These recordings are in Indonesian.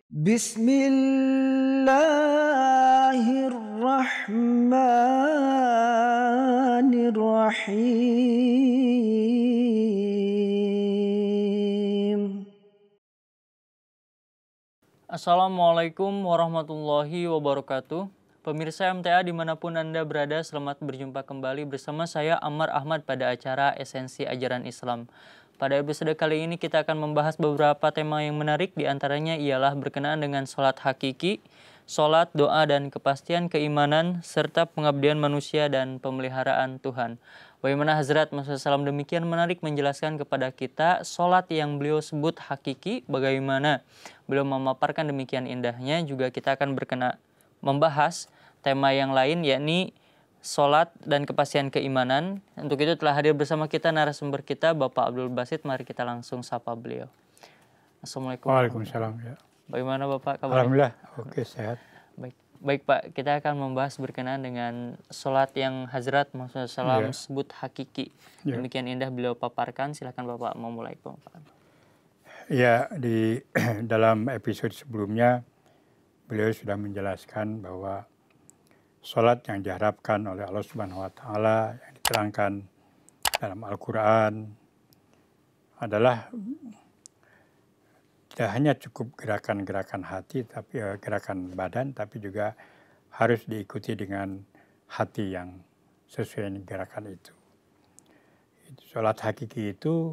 Bismillahirrahmanirrahim. Assalamualaikum warahmatullahi wabarakatuh. Pemirsa MTA dimanapun Anda berada, selamat berjumpa kembali bersama saya Ammar Ahmad pada acara Esensi Ajaran Islam. Pada episode kali ini kita akan membahas beberapa tema yang menarik, diantaranya ialah berkenaan dengan sholat hakiki, sholat, doa, dan kepastian keimanan, serta pengabdian manusia dan pemeliharaan Tuhan. Bagaimana Hazrat Muhammad SAW demikian menarik menjelaskan kepada kita sholat yang beliau sebut hakiki, bagaimana beliau memaparkan demikian indahnya. Juga kita akan membahas tema yang lain, yakni sholat dan kepastian keimanan. Untuk itu telah hadir bersama kita narasumber kita, Bapak Abdul Basit. Mari kita langsung sapa beliau. Assalamualaikum. Waalaikumsalam. Ya. Bagaimana Bapak kabarnya? Alhamdulillah, oke, sehat. Baik Pak, kita akan membahas berkenaan dengan sholat yang Hazrat Muhammad SAW sebut hakiki. Demikian indah beliau paparkan. Silakan Bapak memulai pemaparan. Ya, di dalam episode sebelumnya beliau sudah menjelaskan bahwa sholat yang diharapkan oleh Allah Subhanahu Wa Taala yang diterangkan dalam Al-Quran adalah tidak hanya cukup gerakan-gerakan hati, tapi gerakan badan, tapi juga harus diikuti dengan hati yang sesuai dengan gerakan itu. Sholat hakiki itu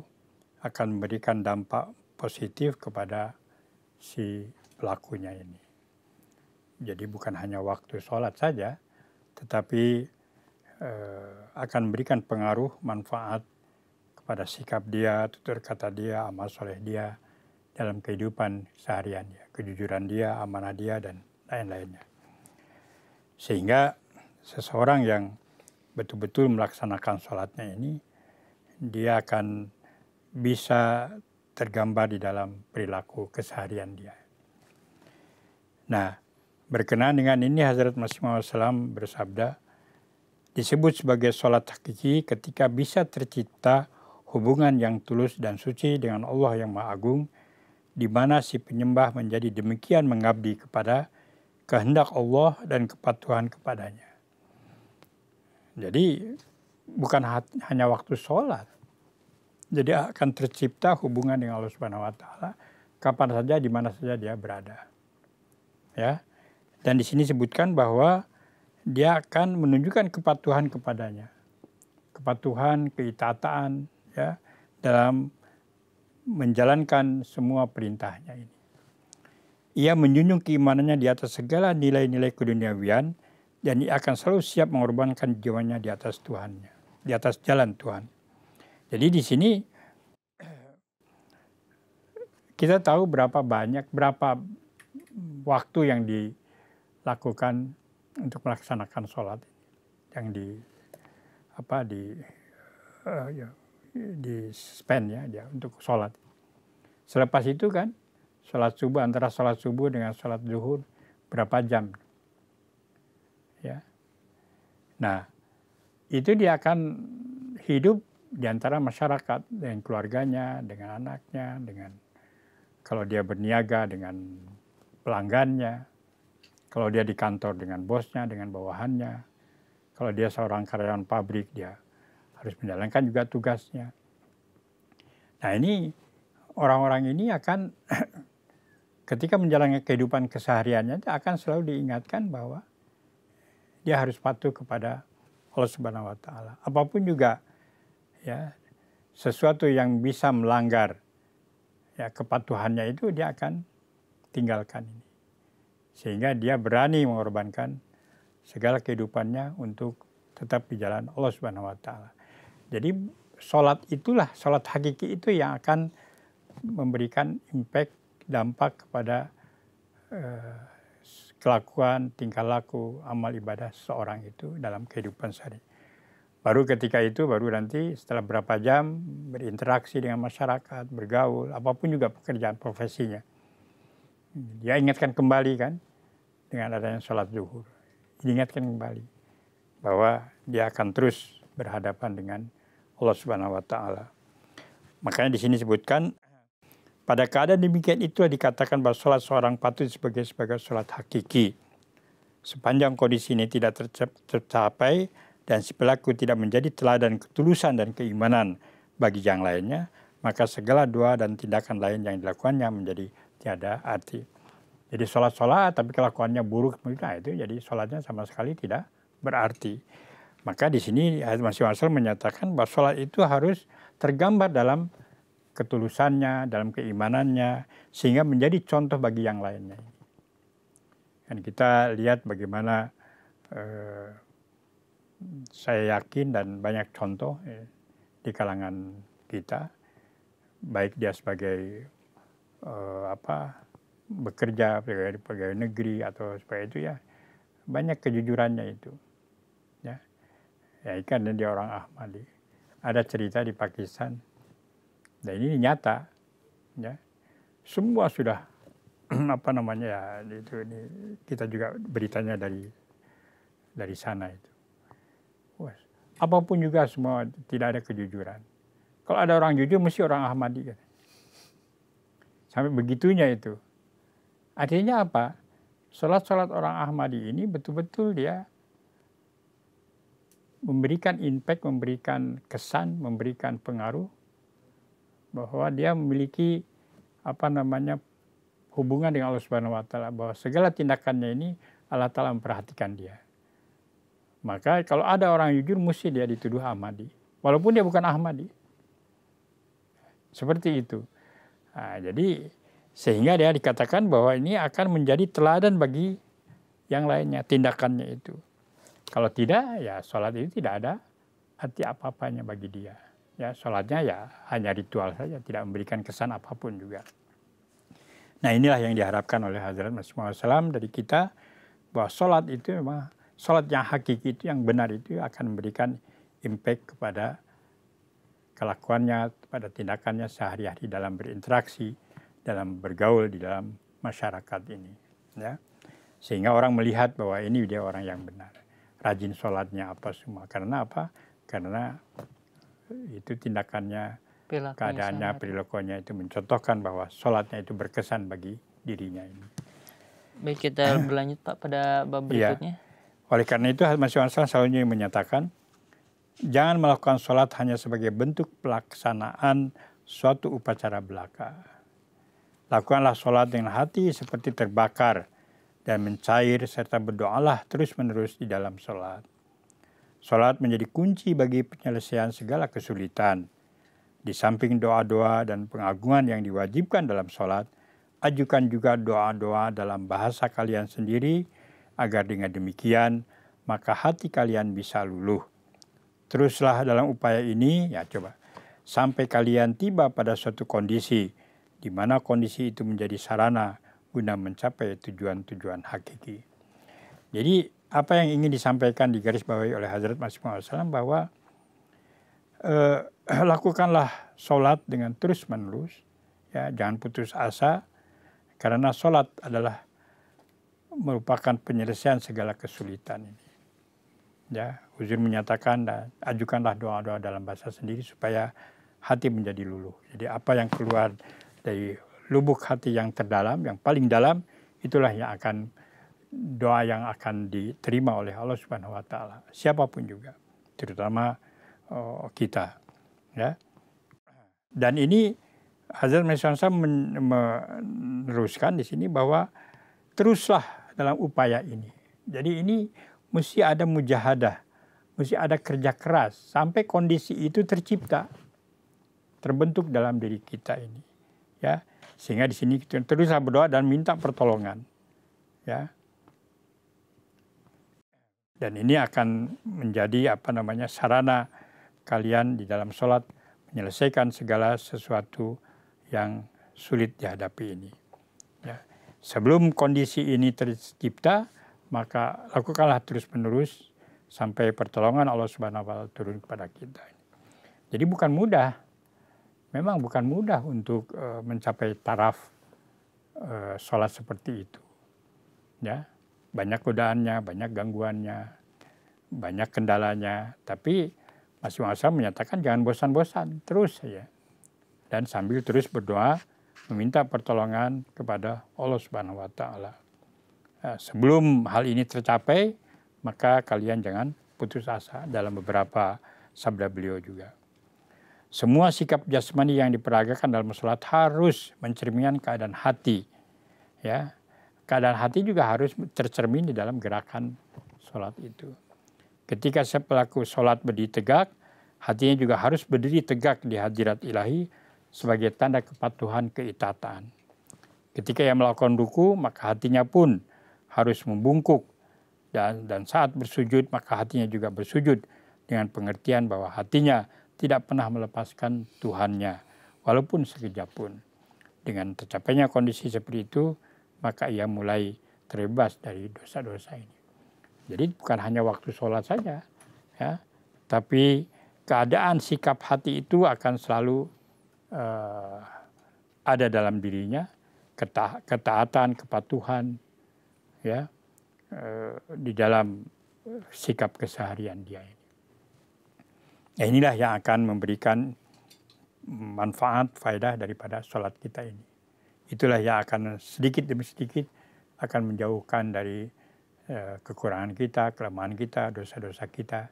akan memberikan dampak positif kepada si pelakunya ini. Jadi bukan hanya waktu sholat saja, tetapi akan memberikan pengaruh manfaat kepada sikap dia, tutur kata dia, amal soleh dia, dalam kehidupan seharian, ya, kejujuran dia, amanah dia, dan lain-lainnya. Sehingga seseorang yang betul-betul melaksanakan sholatnya ini, dia akan bisa tergambar di dalam perilaku keseharian dia. Nah, berkenaan dengan ini Hazrat Masih Maud SAW bersabda, disebut sebagai sholat hakiki ketika bisa tercipta hubungan yang tulus dan suci dengan Allah yang Maha Agung, di mana si penyembah menjadi demikian mengabdi kepada kehendak Allah dan kepatuhan kepadanya. Jadi bukan hanya waktu sholat. Jadi akan tercipta hubungan dengan Allah Subhanahu Wa Taala kapan saja, di mana saja dia berada. Ya, dan di sini disebutkan bahwa dia akan menunjukkan kepatuhan kepadanya, kepatuhan, keitaatan, ya, dalam menjalankan semua perintahnya ini. Ia menjunjung keimanannya di atas segala nilai-nilai keduniawian, dan ia akan selalu siap mengorbankan jiwanya di atas Tuhannya, di atas jalan Tuhan. Jadi di sini kita tahu berapa waktu yang dilakukan untuk melaksanakan sholat, yang di spend ya untuk sholat. Selepas itu kan sholat subuh, antara sholat subuh dengan sholat zuhur berapa jam, ya. Nah, itu dia akan hidup di antara masyarakat, dengan keluarganya, dengan anaknya, dengan kalau dia berniaga dengan pelanggannya, kalau dia di kantor dengan bosnya, dengan bawahannya, kalau dia seorang karyawan pabrik, dia harus menjalankan juga tugasnya. Nah, ini orang-orang ini akan ketika menjalani kehidupan kesehariannya akan selalu diingatkan bahwa dia harus patuh kepada Allah Subhanahu Wa Taala. Apapun juga, ya, sesuatu yang bisa melanggar, ya, kepatuhannya itu dia akan tinggalkan ini. Sehingga dia berani mengorbankan segala kehidupannya untuk tetap di jalan Allah Subhanahu Wa Taala. Jadi sholat hakiki itu yang akan memberikan impact, dampak kepada kelakuan, tingkah laku, amal ibadah seorang itu dalam kehidupan sehari. Baru ketika itu, baru nanti setelah berapa jam berinteraksi dengan masyarakat, bergaul, apapun juga pekerjaan profesinya, dia ingatkan kembali kan dengan adanya sholat zuhur. Diingatkan kembali bahwa dia akan terus berhadapan dengan Allah Subhanahu Wa Taala. Makanya di sini disebutkan Pada keadaan demikian itulah dikatakan bahwa sholat seorang patut sebagai sholat hakiki. Sepanjang kondisi ini tidak tercapai dan si pelaku tidak menjadi teladan ketulusan dan keimanan bagi yang lainnya, maka segala doa dan tindakan lain yang dilakukannya menjadi tiada arti. Jadi sholat tapi kelakuannya buruk, nah itu jadi sholatnya sama sekali tidak berarti. Maka di sini Masih Masal menyatakan bahwa sholat itu harus tergambar dalam ketulusannya, dalam keimanannya, sehingga menjadi contoh bagi yang lainnya. Dan kita lihat bagaimana saya yakin dan banyak contoh di kalangan kita, baik dia sebagai bekerja pegawai negeri atau seperti itu ya, banyak kejujurannya itu. Ya kan dia orang Ahmadi. Ada cerita di Pakistan. Dan ini nyata, ya. Semua sudah ini kita juga beritanya dari sana itu. Apapun juga semua tidak ada kejujuran. Kalau ada orang jujur mesti orang Ahmadi kan. Sampai begitunya itu. Artinya apa? Sholat orang Ahmadi ini betul-betul dia memberikan impact, memberikan kesan, memberikan pengaruh bahwa dia memiliki hubungan dengan Allah Subhanahu wa taala, bahwa segala tindakannya ini Allah taala memperhatikan dia. Maka kalau ada orang jujur mesti dia dituduh Ahmadi, walaupun dia bukan Ahmadi. Seperti itu. Nah, jadi sehingga dia dikatakan bahwa ini akan menjadi teladan bagi yang lainnya tindakannya itu. Kalau tidak, ya sholat itu tidak ada arti apa-apanya bagi dia. Ya, sholatnya ya hanya ritual saja, tidak memberikan kesan apapun juga. Nah, inilah yang diharapkan oleh Hazrat Masih Maud SAW dari kita, bahwa sholat itu memang, sholat yang hakiki itu, yang benar itu akan memberikan impact kepada kelakuannya, pada tindakannya sehari-hari dalam berinteraksi, dalam bergaul di dalam masyarakat ini. Ya. Sehingga orang melihat bahwa ini dia orang yang benar. Rajin sholatnya apa semua. Karena apa? Karena itu tindakannya, keadaannya, perilakunya itu mencontohkan bahwa sholatnya itu berkesan bagi dirinya ini. Baik, kita berlanjut Pak pada bab berikutnya. Ya. Oleh karena itu Masih Maud selalu menyatakan, jangan melakukan sholat hanya sebagai bentuk pelaksanaan suatu upacara belaka. Lakukanlah sholat dengan hati seperti terbakar dan mencair, serta berdoalah terus-menerus di dalam sholat. Sholat menjadi kunci bagi penyelesaian segala kesulitan. Di samping doa-doa dan pengagungan yang diwajibkan dalam sholat, ajukan juga doa-doa dalam bahasa kalian sendiri, agar dengan demikian, maka hati kalian bisa luluh. Teruslah dalam upaya ini, sampai kalian tiba pada suatu kondisi, di mana kondisi itu menjadi sarana guna mencapai tujuan-tujuan hakiki. Jadi, apa yang ingin disampaikan di garis bawahi oleh Hazrat Masih Maud SAW bahwa lakukanlah sholat dengan terus-menerus, ya, jangan putus asa, karena sholat adalah merupakan penyelesaian segala kesulitan ini. Ya, Huzur menyatakan, ajukanlah doa-doa dalam bahasa sendiri supaya hati menjadi luluh. Jadi apa yang keluar dari lubuk hati yang terdalam, yang paling dalam, itulah yang akan doa yang akan diterima oleh Allah Subhanahu wa taala. Siapapun juga, terutama kita, ya. Dan ini Hazrat Masih Maud meneruskan di sini bahwa teruslah dalam upaya ini. Jadi ini mesti ada mujahadah, mesti ada kerja keras sampai kondisi itu tercipta, terbentuk dalam diri kita ini, ya. Sehingga di sini kita teruslah berdoa dan minta pertolongan, ya. Dan ini akan menjadi sarana kalian di dalam sholat menyelesaikan segala sesuatu yang sulit dihadapi ini. Ya. Sebelum kondisi ini tercipta, maka lakukanlah terus-menerus sampai pertolongan Allah Subhanahu wa taala turun kepada kita. Jadi bukan mudah, memang bukan mudah untuk mencapai taraf sholat seperti itu. Ya. Banyak godaannya, banyak gangguannya, banyak kendalanya. Tapi Masih Maud menyatakan jangan bosan-bosan, terus saja. Dan sambil terus berdoa meminta pertolongan kepada Allah Subhanahu wa taala. Sebelum hal ini tercapai, maka kalian jangan putus asa, dalam beberapa sabda beliau juga. Semua sikap jasmani yang diperagakan dalam sholat harus mencerminkan keadaan hati. Ya, keadaan hati juga harus tercermin di dalam gerakan sholat itu. Ketika pelaku sholat berdiri tegak, hatinya juga harus berdiri tegak di hadirat ilahi sebagai tanda kepatuhan keitaatan. Ketika ia melakukan ruku, maka hatinya pun harus membungkuk. Dan saat bersujud, maka hatinya juga bersujud dengan pengertian bahwa hatinya tidak pernah melepaskan Tuhannya, walaupun sekejap pun. Dengan tercapainya kondisi seperti itu, maka ia mulai terbebas dari dosa-dosa ini. Jadi bukan hanya waktu sholat saja, ya, tapi keadaan sikap hati itu akan selalu ada dalam dirinya, ketaatan, kepatuhan, ya, di dalam sikap keseharian dia ini. Ya, inilah yang akan memberikan manfaat, faedah daripada sholat kita ini. Itulah yang akan sedikit demi sedikit akan menjauhkan dari kekurangan kita, kelemahan kita, dosa-dosa kita.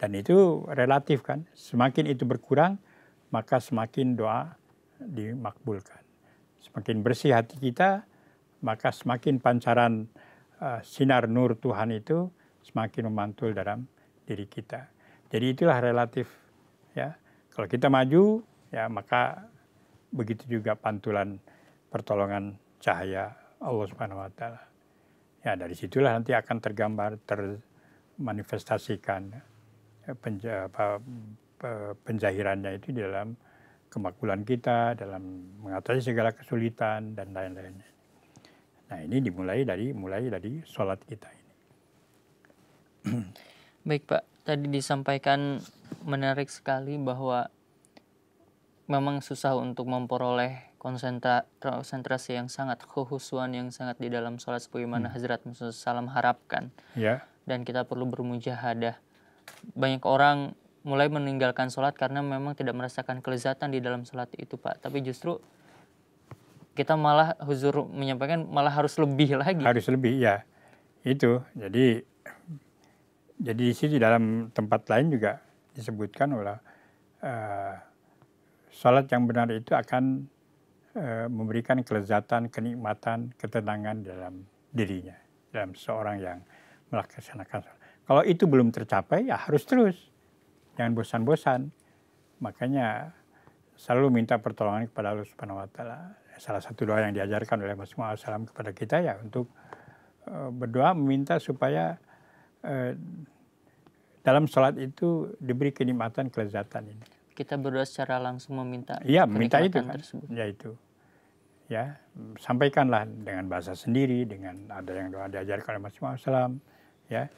Dan itu relatif kan, semakin itu berkurang, maka semakin doa dimakbulkan. Semakin bersih hati kita, maka semakin pancaran sinar nur Tuhan itu semakin memantul dalam diri kita. Jadi itulah relatif, ya. Kalau kita maju, ya, maka begitu juga pantulan pertolongan cahaya Allah Subhanahu wa taala. Ya, dari situlah nanti akan tergambar, termanifestasikan penzahirannya itu di dalam kemakmuran kita, dalam mengatasi segala kesulitan dan lain-lainnya. Nah, ini mulai dari sholat kita ini. Baik Pak, tadi disampaikan menarik sekali bahwa memang susah untuk memperoleh konsentrasi yang sangat, khusyuan yang sangat di dalam sholat sebagaimana Hazrat Musa SAW harapkan. Ya. Dan kita perlu bermujahadah. Banyak orang mulai meninggalkan sholat karena memang tidak merasakan kelezatan di dalam sholat itu Pak. Tapi justru kita malah huzur menyampaikan malah harus lebih lagi. Harus lebih, ya. Itu, jadi di sini dalam tempat lain juga disebutkan oleh salat yang benar itu akan memberikan kelezatan, kenikmatan, ketenangan dalam dirinya, dalam seorang yang melaksanakan salat. Kalau itu belum tercapai, ya harus terus, jangan bosan-bosan. Makanya selalu minta pertolongan kepada Allah Subhanahu wa taala. Salah satu doa yang diajarkan oleh Rasulullah SAW kepada kita ya untuk berdoa meminta supaya dalam sholat itu diberi kenikmatan, kelezatan ini. Kita berdoa secara langsung meminta. Iya, meminta itu kan. Tersebut. Ya itu. Ya, sampaikanlah dengan bahasa sendiri, dengan ada yang doa diajarkan oleh Rasulullah SAW. Ya,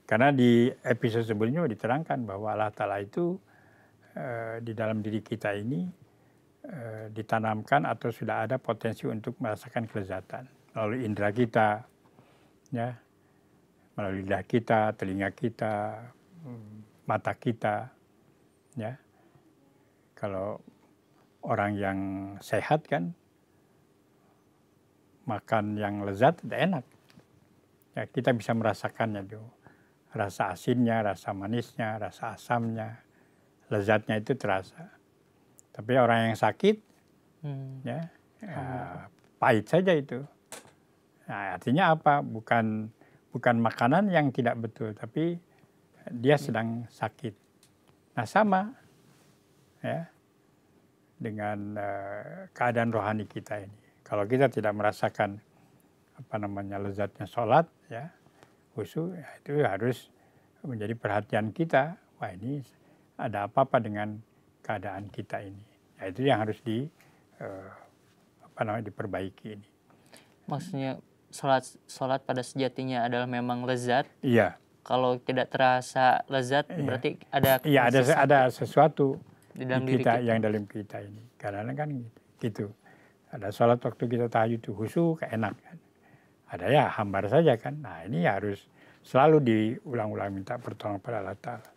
karena di episode sebelumnya diterangkan bahwa Allah Ta'ala itu di dalam diri kita ini ditanamkan atau sudah ada potensi untuk merasakan kelezatan melalui indera kita, ya, melalui lidah kita, telinga kita, mata kita, ya. Kalau orang yang sehat kan makan yang lezat tidak enak, ya, kita bisa merasakannya tuh, rasa asinnya, rasa manisnya, rasa asamnya, lezatnya itu terasa. Tapi orang yang sakit, ya, pahit saja itu. Nah, artinya apa? Bukan makanan yang tidak betul, tapi dia sedang sakit. Nah, sama, ya, dengan keadaan rohani kita ini. Kalau kita tidak merasakan lezatnya sholat, ya, khusyuk, ya, itu harus menjadi perhatian kita. Wah, ini ada apa-apa dengan keadaan kita ini. Ya, itu yang harus diperbaiki ini. Maksudnya sholat pada sejatinya adalah memang lezat. Iya. Kalau tidak terasa lezat, iya, berarti ada. Iya, ada sesuatu di dalam diri kita, kita yang dalam kita ini. Karena kan gitu. Ada sholat waktu kita tahajud itu khusyuk, enak kan. Ada ya hambar saja kan. Nah, ini harus selalu diulang-ulang minta pertolongan pada Allah Ta'ala.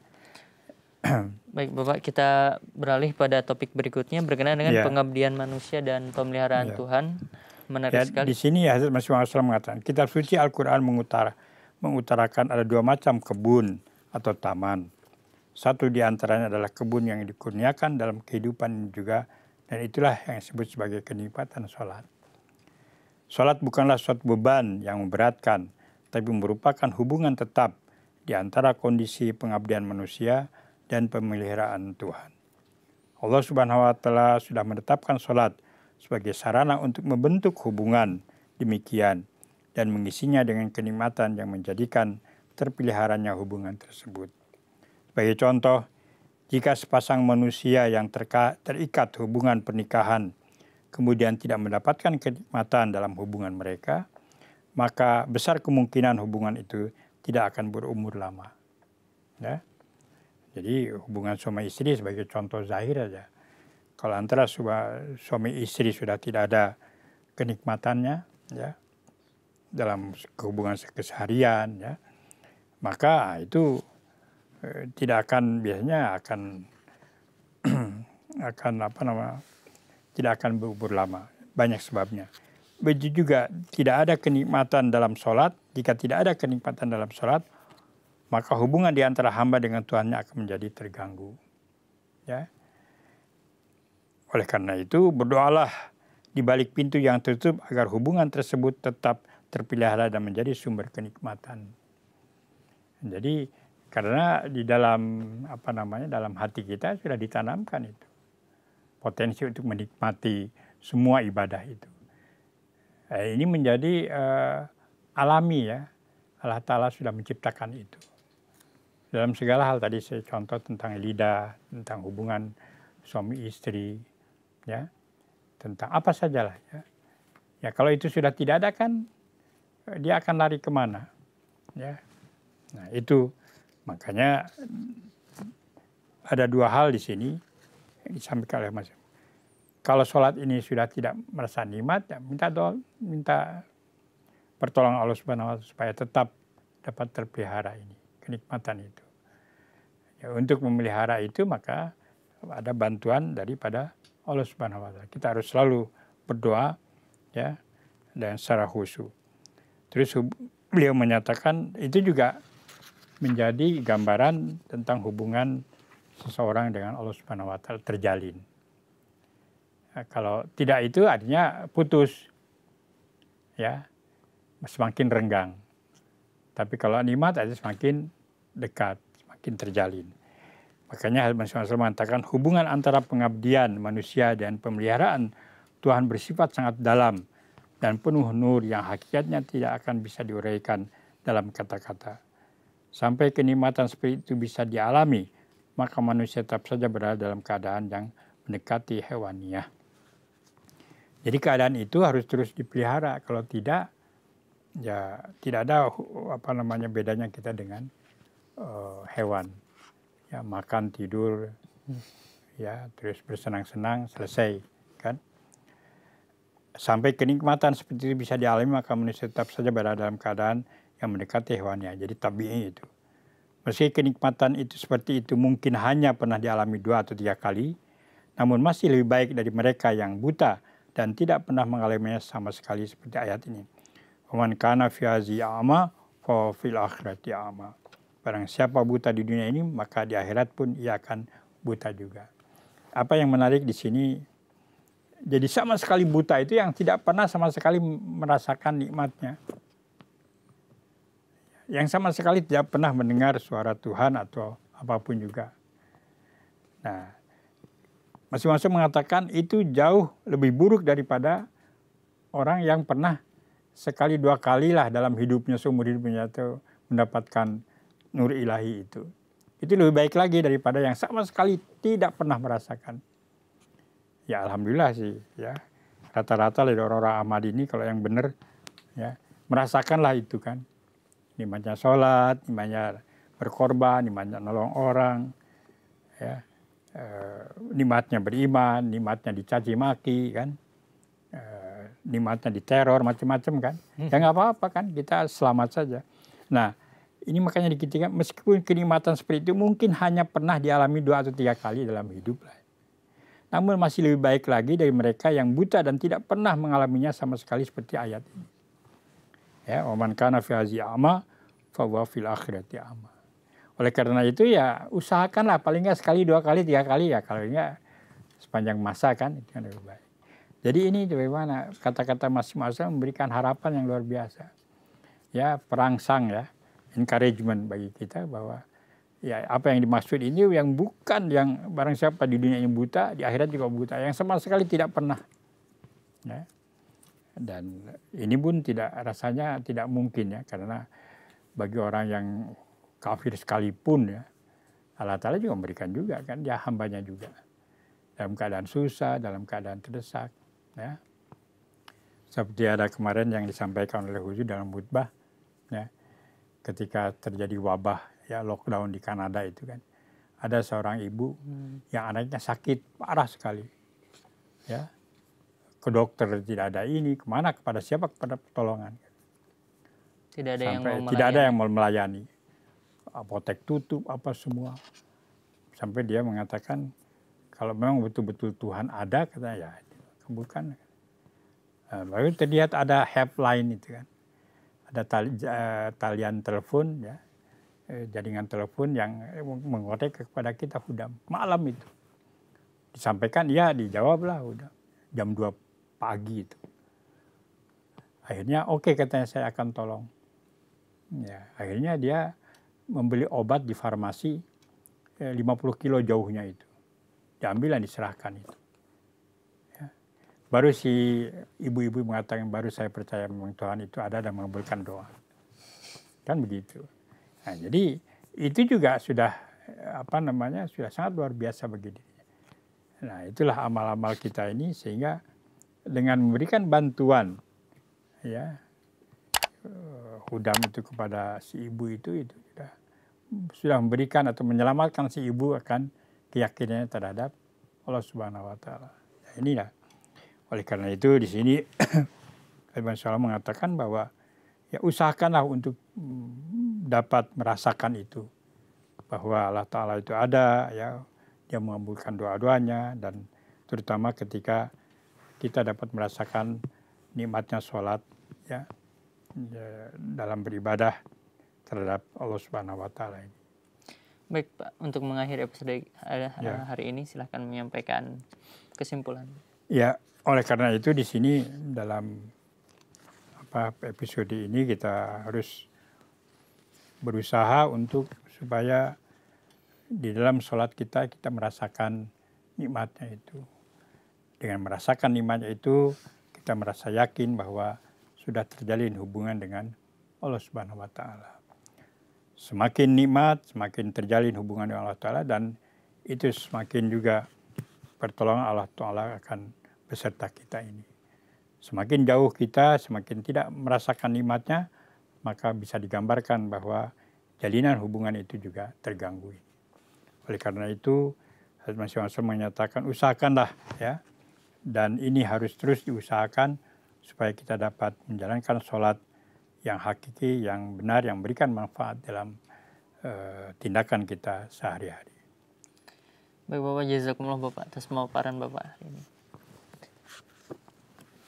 Baik Bapak, kita beralih pada topik berikutnya berkenaan dengan pengabdian manusia dan pemeliharaan Tuhan. Menarik sekali. Di sini Hazrat Masih Maud mengatakan, kitab suci Al-Quran mengutarakan ada dua macam kebun atau taman. Satu di antaranya adalah kebun yang dikurniakan dalam kehidupan ini juga, dan itulah yang disebut sebagai kenikmatan sholat. Sholat bukanlah suatu beban yang memberatkan, tapi merupakan hubungan tetap di antara kondisi pengabdian manusia dan pemeliharaan Tuhan. Allah Subhanahu wa Ta'ala sudah menetapkan sholat sebagai sarana untuk membentuk hubungan demikian dan mengisinya dengan kenikmatan yang menjadikan terpeliharanya hubungan tersebut. Sebagai contoh, jika sepasang manusia yang terikat hubungan pernikahan kemudian tidak mendapatkan kenikmatan dalam hubungan mereka, maka besar kemungkinan hubungan itu tidak akan berumur lama. Ya. Jadi hubungan suami istri sebagai contoh zahir aja. Kalau antara suami istri sudah tidak ada kenikmatannya, ya, dalam hubungan keseharian, ya, maka itu tidak akan biasanya tidak akan berumur lama. Banyak sebabnya. Begitu juga tidak ada kenikmatan dalam sholat. Jika tidak ada kenikmatan dalam sholat, maka hubungan di antara hamba dengan Tuhannya akan menjadi terganggu. Ya. Oleh karena itu, berdoalah di balik pintu yang tertutup agar hubungan tersebut tetap terpelihara dan menjadi sumber kenikmatan. Jadi, karena di dalam dalam hati kita sudah ditanamkan itu potensi untuk menikmati semua ibadah itu. Ini menjadi alami ya. Allah Ta'ala sudah menciptakan itu. Dalam segala hal tadi saya contoh tentang lidah, tentang hubungan suami istri, ya, tentang apa sajalah ya. Ya kalau itu sudah tidak ada kan, dia akan lari kemana, ya. Nah itu makanya ada dua hal di sini yang disampaikan oleh Mas. Kalau sholat ini sudah tidak merasa nikmat, ya minta pertolongan Allah Subhanahu wa Ta'ala supaya tetap dapat terpelihara ini, kenikmatan itu. Ya, untuk memelihara itu maka ada bantuan daripada Allah Subhanahu wa Ta'ala. Kita harus selalu berdoa ya dan secara khusyuk. Terus beliau menyatakan itu juga menjadi gambaran tentang hubungan seseorang dengan Allah Subhanahu wa Ta'ala terjalin. Nah, kalau tidak itu artinya putus. Ya. Semakin renggang. Tapi kalau nikmat aja semakin dekat, semakin terjalin. Makanya Rasulullah SAW mengatakan hubungan antara pengabdian manusia dan pemeliharaan Tuhan bersifat sangat dalam dan penuh nur yang hakikatnya tidak akan bisa diuraikan dalam kata-kata. Sampai kenikmatan seperti itu bisa dialami, maka manusia tetap saja berada dalam keadaan yang mendekati hewaniah. Jadi keadaan itu harus terus dipelihara, kalau tidak ya tidak ada bedanya kita dengan hewan. Ya makan, tidur, ya terus bersenang-senang, selesai kan. Sampai kenikmatan seperti itu bisa dialami, maka manusia tetap saja berada dalam keadaan yang mendekati hewannya. Jadi tabi'i itu. Meski kenikmatan itu seperti itu mungkin hanya pernah dialami 2 atau 3 kali, namun masih lebih baik dari mereka yang buta dan tidak pernah mengalaminya sama sekali seperti ayat ini. Waman kana fi hazi a'ma fa fil akhirati a'ma. Barang siapa buta di dunia ini, maka di akhirat pun ia akan buta juga. Apa yang menarik di sini, jadi sama sekali buta itu yang tidak pernah sama sekali merasakan nikmatnya. Yang sama sekali tidak pernah mendengar suara Tuhan atau apapun juga. Nah, masing-masing mengatakan itu jauh lebih buruk daripada orang yang pernah sekali 2 kali lah dalam hidupnya, seumur hidupnya itu mendapatkan nur ilahi itu. Itu lebih baik lagi daripada yang sama sekali tidak pernah merasakan. Ya alhamdulillah sih ya. Rata-rata dari orang-orang Ahmadi ini kalau yang benar ya merasakanlah itu kan. Nikmatnya sholat, nikmatnya berkorban, nikmatnya nolong orang, ya, nikmatnya beriman, nikmatnya dicaci maki kan, nikmatnya diteror macam-macam kan. Ya nggak apa-apa kan, kita selamat saja. Nah Ini makanya dikatakan meskipun kenikmatan seperti itu mungkin hanya pernah dialami 2 atau 3 kali dalam hidup lah. Namun masih lebih baik lagi dari mereka yang buta dan tidak pernah mengalaminya sama sekali seperti ayat ini. Ya, wa man kana fi hadhihi a'ma fa huwa fil akhirati a'ma. Oleh karena itu ya usahakanlah paling enggak sekali, 2 kali, 3 kali ya, kalau enggak sepanjang masa kan itu yang lebih baik. Jadi ini bagaimana kata-kata Mas Masal memberikan harapan yang luar biasa. Ya, perangsang ya, encouragement bagi kita bahwa ya apa yang dimaksud ini yang bukan yang barang siapa di dunia yang buta, di akhirat juga buta, yang sama sekali tidak pernah. Ya. Dan ini pun rasanya tidak mungkin ya, karena bagi orang yang kafir sekalipun ya, Allah Ta'ala juga memberikan juga kan, dia hambanya juga. Dalam keadaan susah, dalam keadaan terdesak. Ya. Seperti ada kemarin yang disampaikan oleh Huzu dalam khutbah, ya, ketika terjadi wabah ya lockdown di Kanada itu kan, ada seorang ibu yang anaknya sakit parah sekali, ya, ke dokter tidak ada ini, kemana, kepada siapa, kepada pertolongan. Tidak ada yang mau melayani. Tidak ada yang mau melayani, apotek tutup apa semua, sampai dia mengatakan kalau memang betul-betul Tuhan ada, katanya ya kabulkan. Lalu terlihat ada helpline itu kan. Ada talian telepon ya, jaringan telepon yang mengotek kepada kita Hudam malam itu. Disampaikan ya, dijawablah udah jam 2 pagi itu. Akhirnya oke, katanya saya akan tolong. Ya, akhirnya dia membeli obat di farmasi 50 kilo jauhnya itu. Diambil dan diserahkan itu. Baru si ibu-ibu mengatakan, baru saya percaya memang Tuhan itu ada dan mengabulkan doa. Kan begitu. Nah, jadi itu juga sudah sudah sangat luar biasa bagi dirinya. Nah, itulah amal-amal kita ini, sehingga dengan memberikan bantuan ya Hudam itu kepada si ibu itu sudah memberikan atau menyelamatkan si ibu akan keyakinannya terhadap Allah Subhanahu wa taala. Nah, inilah. Oleh karena itu di sini Ibn Salam mengatakan bahwa ya usahakanlah untuk dapat merasakan itu, bahwa Allah Ta'ala itu ada, ya, dia mengabulkan doa-doanya, dan terutama ketika kita dapat merasakan nikmatnya sholat ya, dalam beribadah terhadap Allah Subhanahu wa taala ini. Baik Pak, untuk mengakhiri episode hari ini silahkan menyampaikan kesimpulan. Ya, oleh karena itu di sini dalam episode ini kita harus berusaha untuk supaya di dalam sholat kita merasakan nikmatnya itu. Dengan merasakan nikmatnya itu, kita merasa yakin bahwa sudah terjalin hubungan dengan Allah Subhanahu wa taala. Semakin nikmat, semakin terjalin hubungan dengan Allah Ta'ala, dan itu semakin juga pertolongan Allah Ta'ala akan beserta kita ini. Semakin jauh kita, semakin tidak merasakan nikmatnya, maka bisa digambarkan bahwa jalinan hubungan itu juga terganggu. Oleh karena itu, Hazrat Masih Mansur menyatakan usahakanlah ya, dan ini harus terus diusahakan supaya kita dapat menjalankan sholat yang hakiki, yang benar, yang memberikan manfaat dalam tindakan kita sehari-hari. Baik Bapak, jazakumullah Bapak atas pemaparan Bapak hari ini.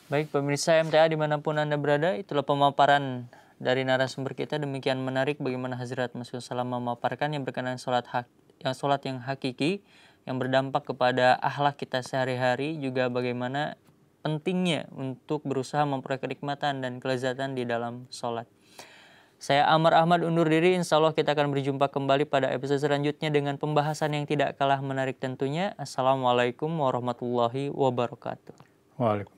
Baik pemirsa MTA dimanapun Anda berada, itulah pemaparan dari narasumber kita. Demikian menarik bagaimana Hazrat Masih Salam memaparkan yang berkenaan sholat yang hakiki, yang berdampak kepada akhlak kita sehari-hari, juga bagaimana pentingnya untuk berusaha memperoleh kenikmatan dan kelezatan di dalam sholat. Saya Amar Ahmad undur diri, insya Allah kita akan berjumpa kembali pada episode selanjutnya dengan pembahasan yang tidak kalah menarik tentunya. Assalamualaikum warahmatullahi wabarakatuh. Waalaikumsalam.